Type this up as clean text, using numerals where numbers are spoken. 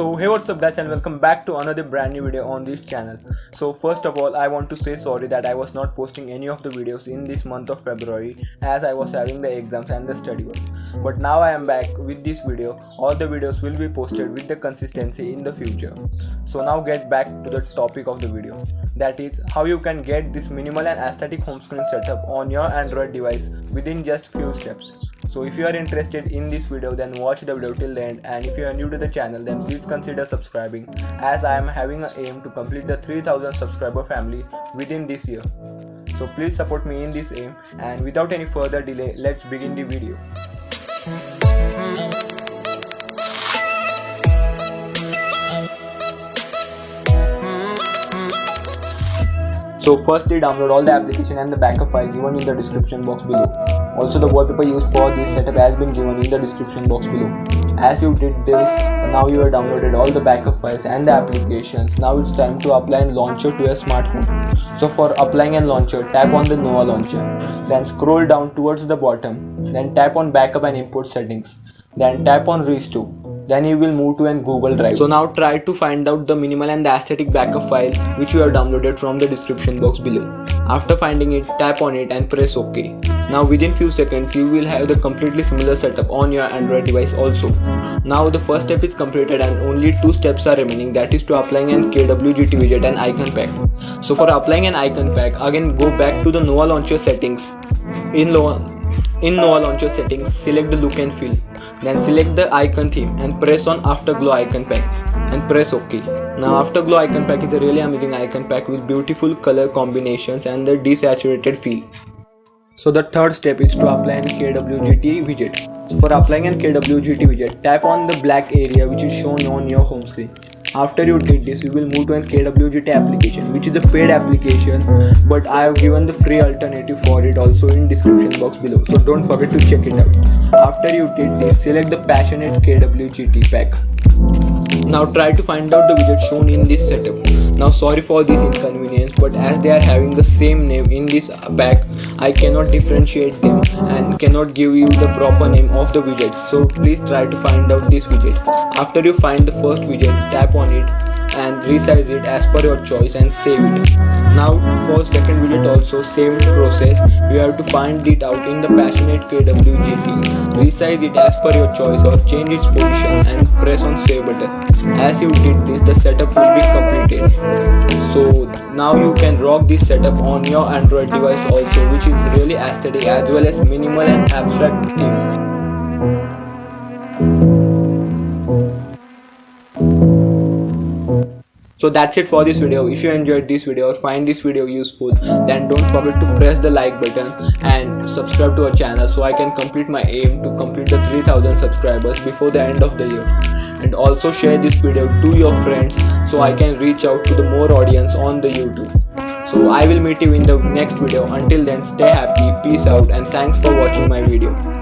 So hey, what's up guys, and welcome back to another brand new video on this channel. So first of all, I want to say sorry that I was not posting any of the videos in this month of February as I was having the exams and the study work. But now I am back with this video. All the videos will be posted with the consistency in the future. So now get back to the topic of the video, that is how you can get this minimal and aesthetic home screen setup on your Android device within just few steps. So if you are interested in this video, then watch the video till the end, and if you are new to the channel, then please consider subscribing, as I am having an aim to complete the 3000 subscriber family within this year. So please support me in this aim, and without any further delay, let's begin the video. So firstly, download all the application and the backup file given in the description box below. Also, the wallpaper used for this setup has been given in the description box below. As you did this, now you have downloaded all the backup files and the applications. Now it's time to apply and launcher to your smartphone. So for applying and launcher, tap on the Nova launcher. Then scroll down towards the bottom. Then tap on backup and import settings. Then tap on restore. Then you will move to an Google Drive. So now try to find out the minimal and the aesthetic backup file which you have downloaded from the description box below. After finding it, tap on it and press OK. Now within few seconds you will have the completely similar setup on your Android device also. Now the first step is completed and only two steps are remaining, that is to applying an Kwgt widget and icon pack. So for applying an icon pack, again go back to the Nova launcher settings. In Nova launcher settings, select the look and feel. Then select the icon theme and press on Afterglow icon pack and press OK. Now Afterglow icon pack is a really amazing icon pack with beautiful color combinations and the desaturated feel. So the third step is to apply an Kwgt widget. So for applying an Kwgt widget, tap on the black area which is shown on your home screen. After you did this, you will move to an Kwgt application, which is a paid application, but I have given the free alternative for it also in description box below, so don't forget to check it out. After you did this, select the passionate Kwgt pack. Now try to find out the widget shown in this setup. Now sorry for this inconvenience, but as they are having the same name in this pack, I cannot differentiate them and cannot give you the proper name of the widgets. So please try to find out this widget. After you find the first widget, tap on it and resize it as per your choice and save it. Now for second widget also same process, you have to find it out in the passionate Kwgt, resize it as per your choice or change its position and press on save button. As you did this, the setup will be completed. So now you can rock this setup on your Android device also, which is really aesthetic as well as minimal and abstract theme. So that's it for this video. If you enjoyed this video or find this video useful, then don't forget to press the like button and subscribe to our channel so I can complete my aim to complete the 3000 subscribers before the end of the year. And also share this video to your friends so I can reach out to the more audience on the YouTube. So I will meet you in the next video. Until then, stay happy, peace out, and thanks for watching my video.